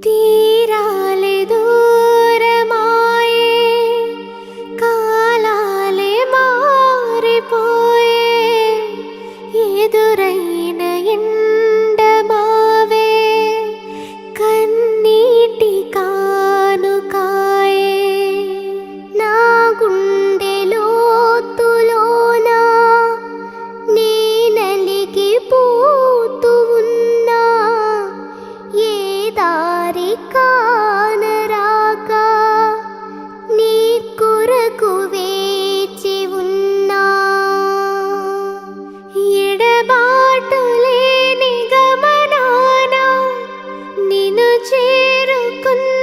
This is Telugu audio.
తీరాలే దూరమాయే కాలాలే మారిపోయే ఎదురైన ఎండమావే కన్నీటి కానుకాయే నా గుండె లోతులోన నీ నలిగిపోతూ ఉన్నా ఏ దారి కానరాక నీ కొరకు వేచి ఉన్నా ఎడబాటు లేని గమనాన నిన్ను చేరుకున్నా